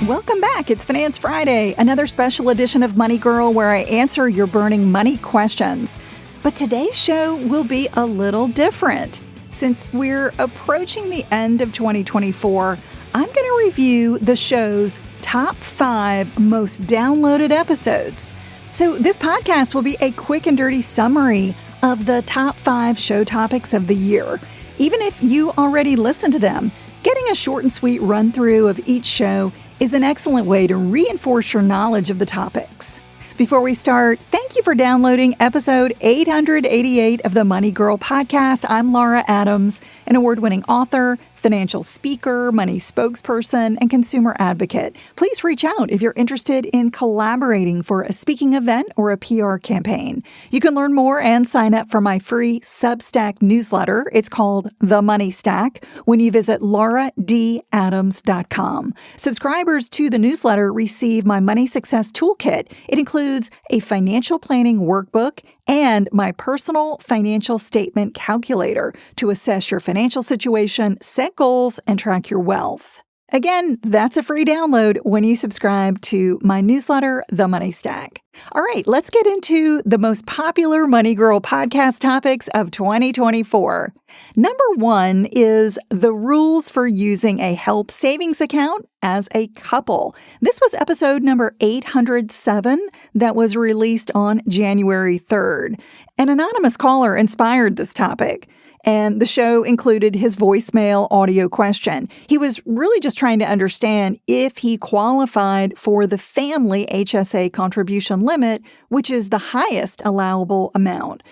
Welcome back. It's Finance Friday, another special edition of Money Girl where I answer your burning money questions. But today's show will be a little different. Since we're approaching the end of 2024, I'm going to review the show's top 5 most downloaded episodes. So this podcast will be a quick and dirty summary of the top 5 show topics of the year. Even if you already listened to them, getting a short and sweet run through of each show is an excellent way to reinforce your knowledge of the topics. Before we start, thank you for downloading episode 888 of the Money Girl podcast. I'm Laura Adams, an award-winning author, financial speaker, money spokesperson, and consumer advocate. Please reach out if you're interested in collaborating for a speaking event or a PR campaign. You can learn more and sign up for my free Substack newsletter. It's called The Money Stack when you visit lauradadams.com. Subscribers to the newsletter receive my Money Success Toolkit. It includes a financial planning workbook and my personal financial statement calculator to assess your financial situation, set goals, and track your wealth. Again, that's a free download when you subscribe to my newsletter, The Money Stack. All right, let's get into the most popular Money Girl podcast topics of 2024. Number 1 is the rules for using a health savings account as a couple. This was episode number 807 that was released on January 3rd. An anonymous caller inspired this topic, and the show included his voicemail audio question. He was really just trying to understand if he qualified for the family HSA contribution limit, which is the highest allowable amount.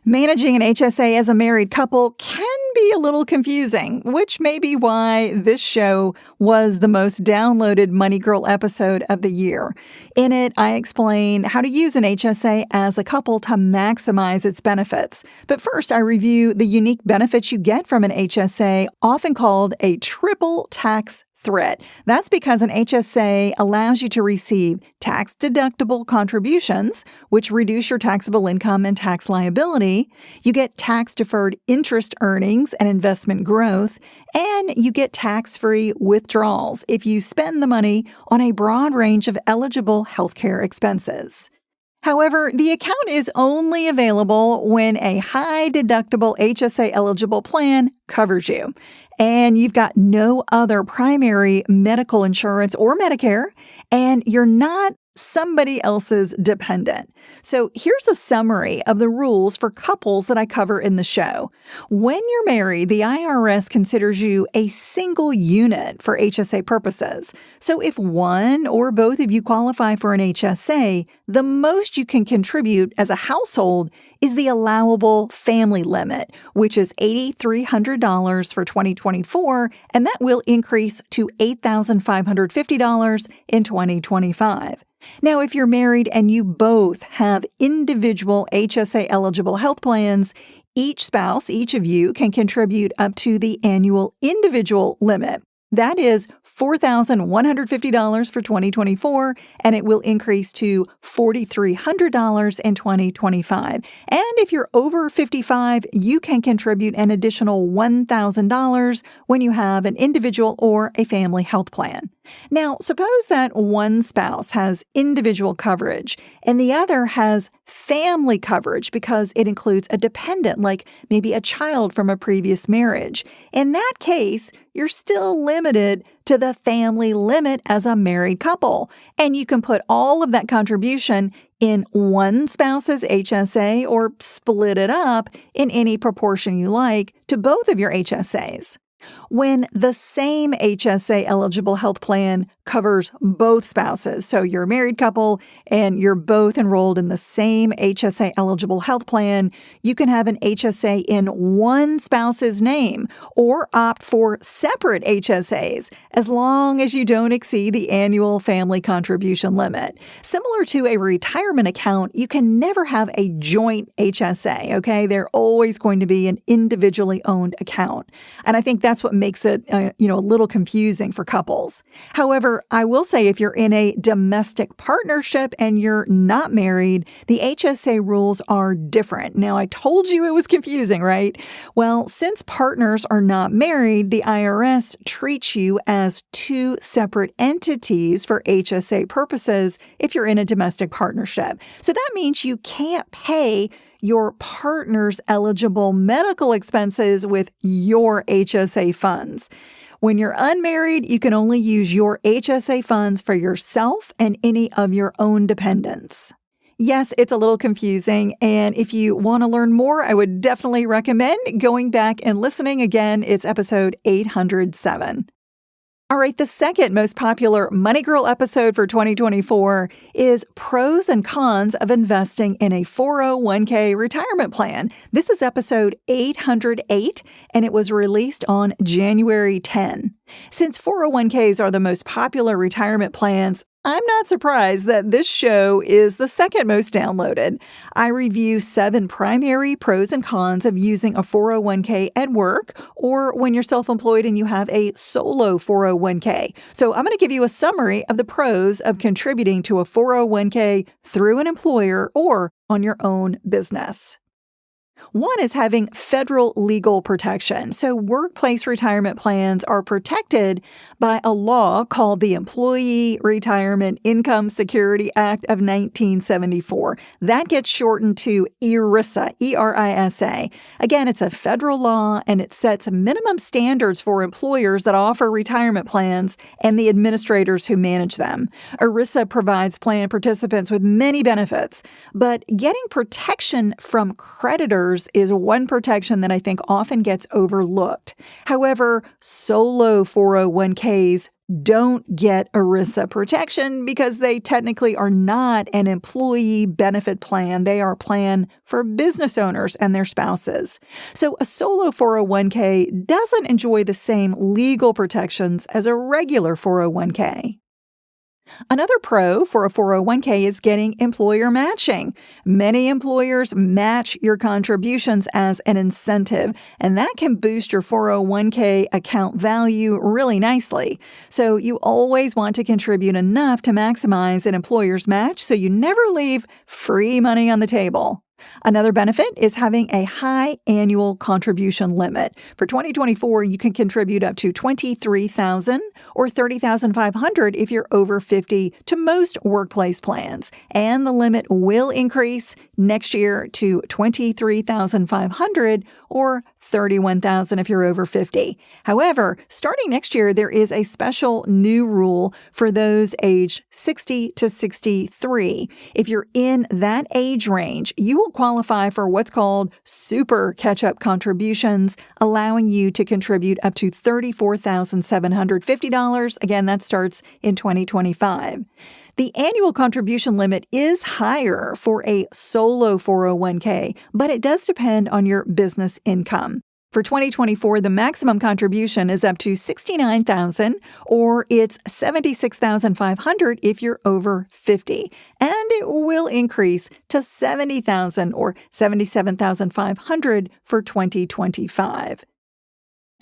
Managing an HSA as a married couple can be a little confusing, which may be why this show was the most downloaded Money Girl episode of the year. In it, I explain how to use an HSA as a couple to maximize its benefits. But first, I review the unique benefits you get from an HSA, often called a triple tax threat. That's because an HSA allows you to receive tax-deductible contributions, which reduce your taxable income and tax liability. You get tax-deferred interest earnings and investment growth, and you get tax-free withdrawals if you spend the money on a broad range of eligible healthcare expenses. However, the account is only available when a high-deductible HSA-eligible plan covers you, and you've got no other primary medical insurance or Medicare, and you're not somebody else's dependent. So here's a summary of the rules for couples that I cover in the show. When you're married, the IRS considers you a single unit for HSA purposes. So if one or both of you qualify for an HSA, the most you can contribute as a household is the allowable family limit, which is $8,300 for 2024, and that will increase to $8,550 in 2025. Now, if you're married and you both have individual HSA-eligible health plans, each spouse, each of you, can contribute up to the annual individual limit. That is $4,150 for 2024, and it will increase to $4,300 in 2025. And if you're over 55, you can contribute an additional $1,000 when you have an individual or a family health plan. Now, suppose that one spouse has individual coverage and the other has family coverage because it includes a dependent, like maybe a child from a previous marriage. In that case, you're still limited to the family limit as a married couple, and you can put all of that contribution in one spouse's HSA or split it up in any proportion you like to both of your HSAs. When the same HSA-eligible health plan covers both spouses, so you're a married couple and you're both enrolled in the same HSA-eligible health plan, you can have an HSA in one spouse's name or opt for separate HSAs as long as you don't exceed the annual family contribution limit. Similar to a retirement account, you can never have a joint HSA, okay? They're always going to be an individually owned account. And I think that's that's what makes it, a little confusing for couples. However, I will say if you're in a domestic partnership and you're not married, the HSA rules are different. Now, I told you it was confusing, right? Well, since partners are not married, the IRS treats you as two separate entities for HSA purposes if you're in a domestic partnership. So that means you can't pay your partner's eligible medical expenses with your HSA funds. When you're unmarried, you can only use your HSA funds for yourself and any of your own dependents. Yes, it's a little confusing, and if you want to learn more, I would definitely recommend going back and listening again. It's episode 807. All right, the second most popular Money Girl episode for 2024 is pros and cons of investing in a 401k retirement plan. This is episode 808, and it was released on January 10. Since 401ks are the most popular retirement plans, I'm not surprised that this show is the second most downloaded. I review 7 primary pros and cons of using a 401k at work or when you're self-employed and you have a solo 401k. So I'm going to give you a summary of the pros of contributing to a 401k through an employer or on your own business. One is having federal legal protection. So workplace retirement plans are protected by a law called the Employee Retirement Income Security Act of 1974. That gets shortened to ERISA, E-R-I-S-A. Again, it's a federal law and it sets minimum standards for employers that offer retirement plans and the administrators who manage them. ERISA provides plan participants with many benefits, but getting protection from creditors is one protection that I think often gets overlooked. However, solo 401ks don't get ERISA protection because they technically are not an employee benefit plan. They are a plan for business owners and their spouses. So a solo 401k doesn't enjoy the same legal protections as a regular 401k. Another pro for a 401k is getting employer matching. Many employers match your contributions as an incentive, and that can boost your 401k account value really nicely. So you always want to contribute enough to maximize an employer's match so you never leave free money on the table. Another benefit is having a high annual contribution limit. For 2024, you can contribute up to $23,000 or $30,500 if you're over 50 to most workplace plans, and the limit will increase next year to $23,500 or $31,000 if you're over 50. However, starting next year, there is a special new rule for those aged 60 to 63. If you're in that age range, you will qualify for what's called super catch-up contributions, allowing you to contribute up to $34,750. Again, that starts in 2025. The annual contribution limit is higher for a solo 401k, but it does depend on your business income. For 2024, the maximum contribution is up to $69,000 or it's $76,500 if you're over 50. And it will increase to $70,000 or $77,500 for 2025.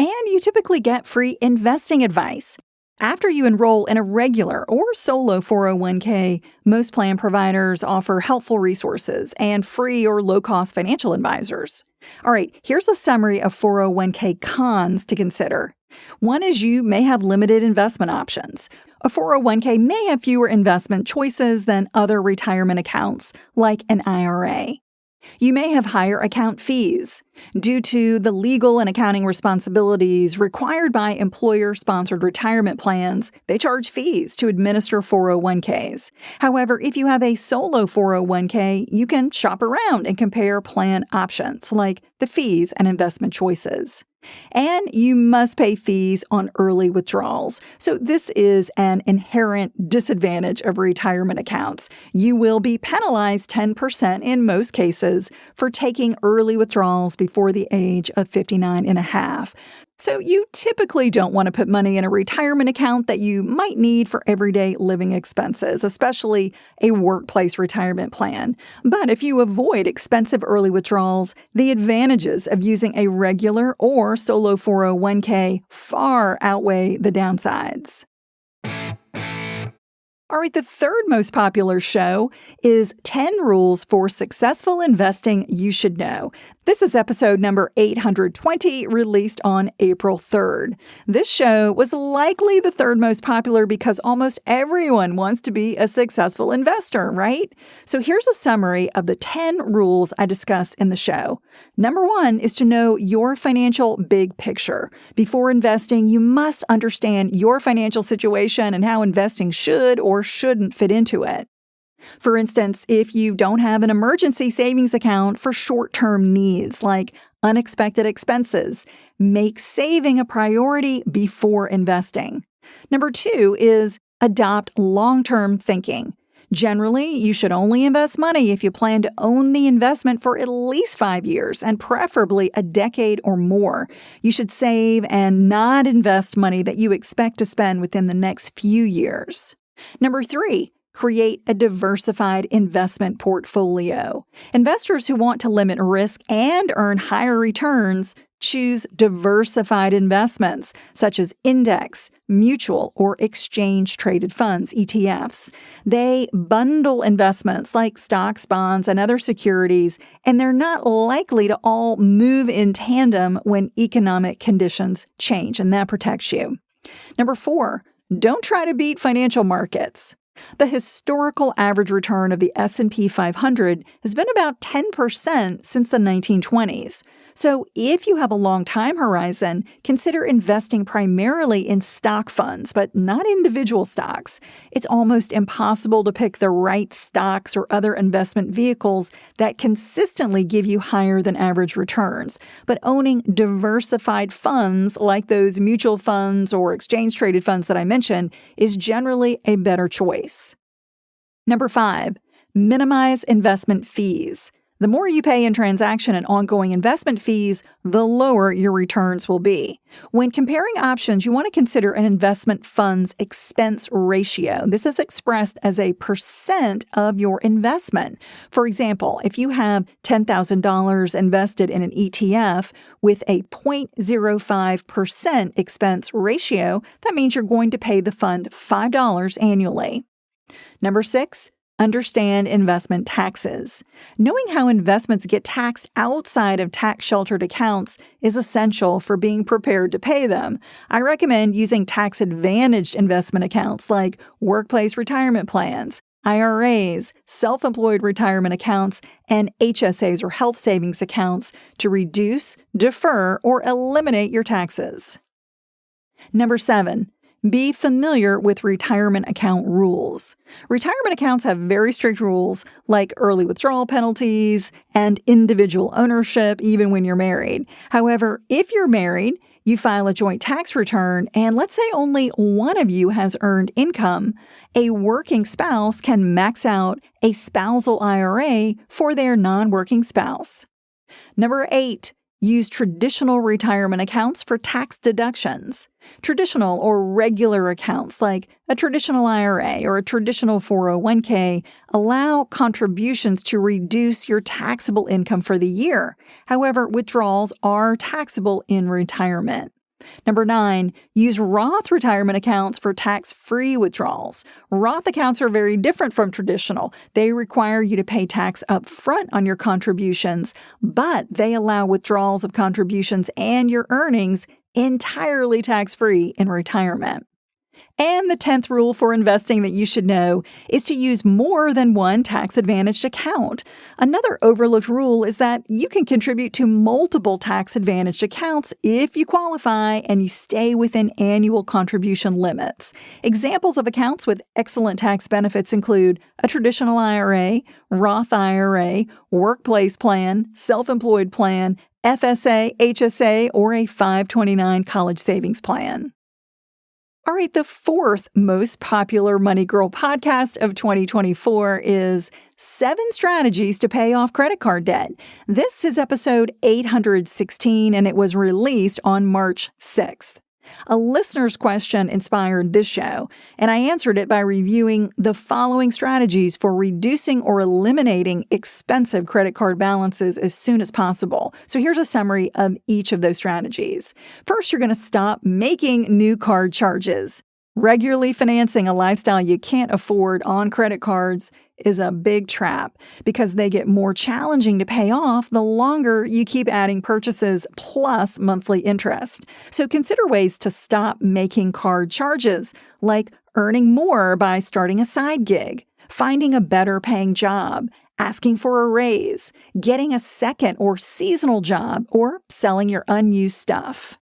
And you typically get free investing advice. After you enroll in a regular or solo 401k, most plan providers offer helpful resources and free or low-cost financial advisors. All right, here's a summary of 401k cons to consider. One is you may have limited investment options. A 401k may have fewer investment choices than other retirement accounts, like an IRA. You may have higher account fees. Due to the legal and accounting responsibilities required by employer-sponsored retirement plans, they charge fees to administer 401ks. However, if you have a solo 401k, you can shop around and compare plan options like the fees and investment choices. And you must pay fees on early withdrawals. So this is an inherent disadvantage of retirement accounts. You will be penalized 10% in most cases for taking early withdrawals before the age of 59 and a half. So you typically don't want to put money in a retirement account that you might need for everyday living expenses, especially a workplace retirement plan. But if you avoid expensive early withdrawals, the advantages of using a regular or solo 401k far outweigh the downsides. All right, the third most popular show is 10 Rules for Successful Investing You Should Know. This is episode number 820, released on April 3rd. This show was likely the third most popular because almost everyone wants to be a successful investor, right? So here's a summary of the 10 rules I discuss in the show. Number 1 is to know your financial big picture. Before investing, you must understand your financial situation and how investing should or shouldn't fit into it. For instance, if you don't have an emergency savings account for short-term needs like unexpected expenses, make saving a priority before investing. Number 2 is adopt long-term thinking. Generally, you should only invest money if you plan to own the investment for at least 5 years and preferably a decade or more. You should save and not invest money that you expect to spend within the next few years. Number 3, create a diversified investment portfolio. Investors who want to limit risk and earn higher returns choose diversified investments such as index, mutual, or exchange-traded funds, ETFs. They bundle investments like stocks, bonds, and other securities, and they're not likely to all move in tandem when economic conditions change, and that protects you. Number 4, don't try to beat financial markets. The historical average return of the S&P 500 has been about 10% since the 1920s. So if you have a long time horizon, consider investing primarily in stock funds, but not individual stocks. It's almost impossible to pick the right stocks or other investment vehicles that consistently give you higher than average returns. But owning diversified funds like those mutual funds or exchange-traded funds that I mentioned is generally a better choice. Number 5, minimize investment fees. The more you pay in transaction and ongoing investment fees, the lower your returns will be. When comparing options, you want to consider an investment fund's expense ratio. This is expressed as a percent of your investment. For example, if you have $10,000 invested in an ETF with a 0.05% expense ratio, that means you're going to pay the fund $5 annually. Number 6, understand investment taxes. Knowing how investments get taxed outside of tax-sheltered accounts is essential for being prepared to pay them. I recommend using tax-advantaged investment accounts like workplace retirement plans, IRAs, self-employed retirement accounts, and HSAs or health savings accounts to reduce, defer, or eliminate your taxes. Number 7, be familiar with retirement account rules. Retirement accounts have very strict rules like early withdrawal penalties and individual ownership even when you're married. However, if you're married, you file a joint tax return, and let's say only one of you has earned income, a working spouse can max out a spousal IRA for their non-working spouse. Number 8, use traditional retirement accounts for tax deductions. Traditional or regular accounts like a traditional IRA or a traditional 401k allow contributions to reduce your taxable income for the year. However, withdrawals are taxable in retirement. Number 9, use Roth retirement accounts for tax-free withdrawals. Roth accounts are very different from traditional. They require you to pay tax up front on your contributions, but they allow withdrawals of contributions and your earnings entirely tax-free in retirement. And the 10th rule for investing that you should know is to use more than one tax-advantaged account. Another overlooked rule is that you can contribute to multiple tax-advantaged accounts if you qualify and you stay within annual contribution limits. Examples of accounts with excellent tax benefits include a traditional IRA, Roth IRA, workplace plan, self-employed plan, FSA, HSA, or a 529 college savings plan. All right, the fourth most popular Money Girl podcast of 2024 is 7 Strategies to Pay Off Credit Card Debt. This is episode 816, and it was released on March 6th. A listener's question inspired this show, and I answered it by reviewing the following strategies for reducing or eliminating expensive credit card balances as soon as possible. So here's a summary of each of those strategies. First, you're going to stop making new card charges. Regularly financing a lifestyle you can't afford on credit cards is a big trap because they get more challenging to pay off the longer you keep adding purchases plus monthly interest. So consider ways to stop making card charges, like earning more by starting a side gig, finding a better paying job, asking for a raise, getting a second or seasonal job, or selling your unused stuff.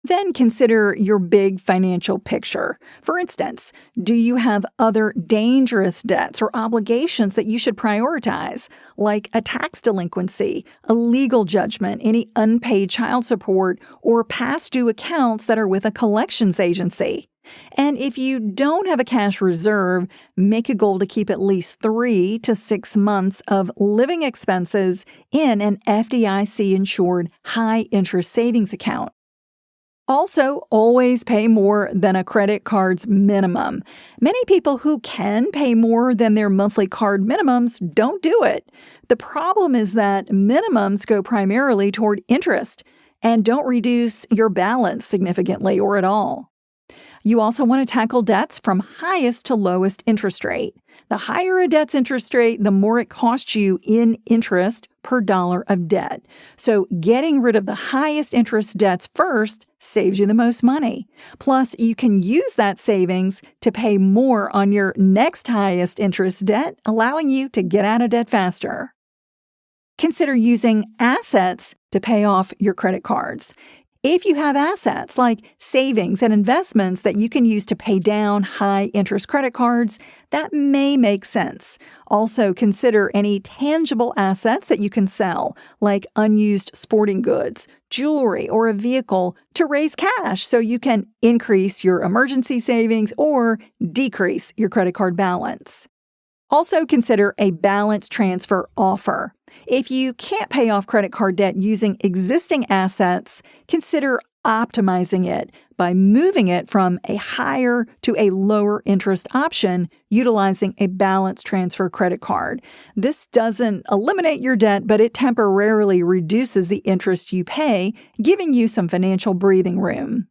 Then consider your big financial picture. For instance, do you have other dangerous debts or obligations that you should prioritize, like a tax delinquency, a legal judgment, any unpaid child support, or past due accounts that are with a collections agency? And if you don't have a cash reserve, make a goal to keep at least 3 to 6 months of living expenses in an FDIC-insured high-interest savings account. Also, always pay more than a credit card's minimum. Many people who can pay more than their monthly card minimums don't do it. The problem is that minimums go primarily toward interest and don't reduce your balance significantly or at all. You also want to tackle debts from highest to lowest interest rate. The higher a debt's interest rate, the more it costs you in interest per dollar of debt. So getting rid of the highest interest debts first saves you the most money. Plus, you can use that savings to pay more on your next highest interest debt, allowing you to get out of debt faster. Consider using assets to pay off your credit cards. If you have assets like savings and investments that you can use to pay down high-interest credit cards, that may make sense. Also, consider any tangible assets that you can sell, like unused sporting goods, jewelry, or a vehicle, to raise cash so you can increase your emergency savings or decrease your credit card balance. Also, consider a balance transfer offer. If you can't pay off credit card debt using existing assets, consider optimizing it by moving it from a higher to a lower interest option utilizing a balance transfer credit card. This doesn't eliminate your debt, but it temporarily reduces the interest you pay, giving you some financial breathing room.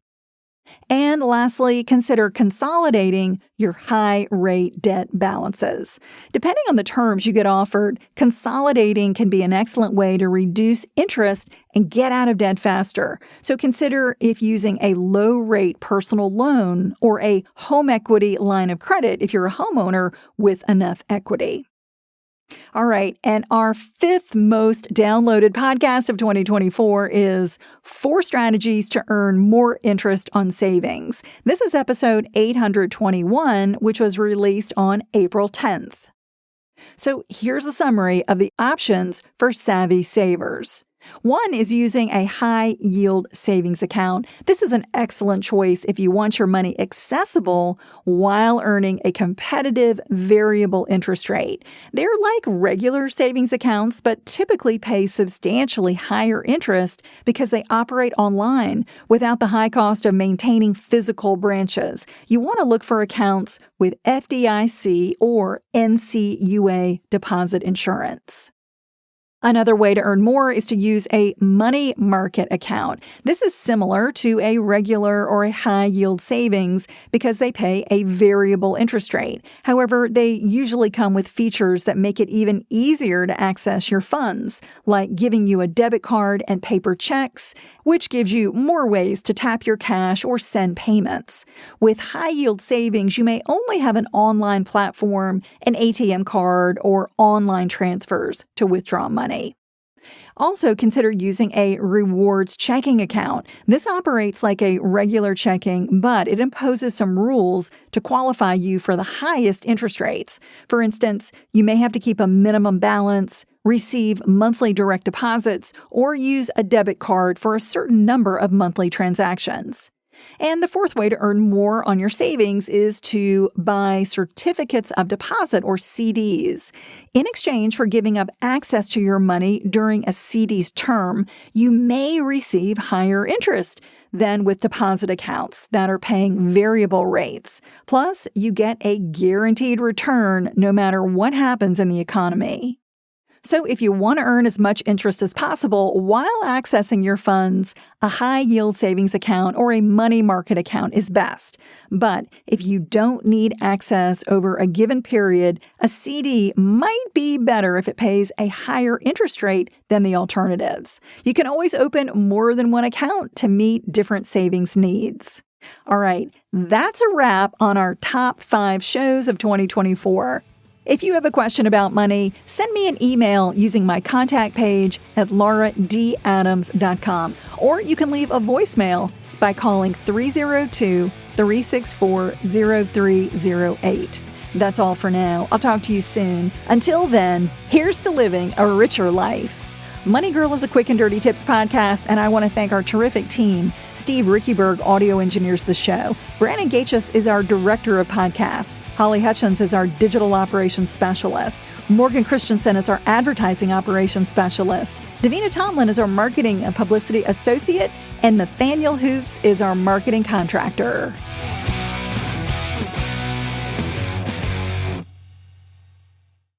And lastly, consider consolidating your high-rate debt balances. Depending on the terms you get offered, consolidating can be an excellent way to reduce interest and get out of debt faster. So consider if using a low-rate personal loan or a home equity line of credit if you're a homeowner with enough equity. All right, and our 5th most downloaded podcast of 2024 is 4 Strategies to Earn More Interest on Savings. This is episode 821, which was released on April 10th. So here's a summary of the options for savvy savers. One is using a high-yield savings account. This is an excellent choice if you want your money accessible while earning a competitive variable interest rate. They're like regular savings accounts, but typically pay substantially higher interest because they operate online without the high cost of maintaining physical branches. You want to look for accounts with FDIC or NCUA deposit insurance. Another way to earn more is to use a money market account. This is similar to a regular or a high-yield savings because they pay a variable interest rate. However, they usually come with features that make it even easier to access your funds, like giving you a debit card and paper checks, which gives you more ways to tap your cash or send payments. With high-yield savings, you may only have an online platform, an ATM card, or online transfers to withdraw money. Also, consider using a rewards checking account. This operates like a regular checking, but it imposes some rules to qualify you for the highest interest rates. For instance, you may have to keep a minimum balance, receive monthly direct deposits, or use a debit card for a certain number of monthly transactions. And the fourth way to earn more on your savings is to buy certificates of deposit, or CDs. In exchange for giving up access to your money during a CD's term, you may receive higher interest than with deposit accounts that are paying variable rates. Plus, you get a guaranteed return no matter what happens in the economy. So if you want to earn as much interest as possible while accessing your funds, a high-yield savings account or a money market account is best. But if you don't need access over a given period, a CD might be better if it pays a higher interest rate than the alternatives. You can always open more than one account to meet different savings needs. All right, that's a wrap on our top 5 shows of 2024. If you have a question about money, send me an email using my contact page at lauradadams.com, or you can leave a voicemail by calling 302-364-0308. That's all for now. I'll talk to you soon. Until then, here's to living a richer life. Money Girl is a quick and dirty tips podcast, and I want to thank our terrific team. Steve Rickyberg audio engineers the show. Brandon Gachus is our director of podcast. Holly Hutchins is our digital operations specialist. Morgan Christensen is our advertising operations specialist. Davina Tomlin is our marketing and publicity associate. And Nathaniel Hoops is our marketing contractor.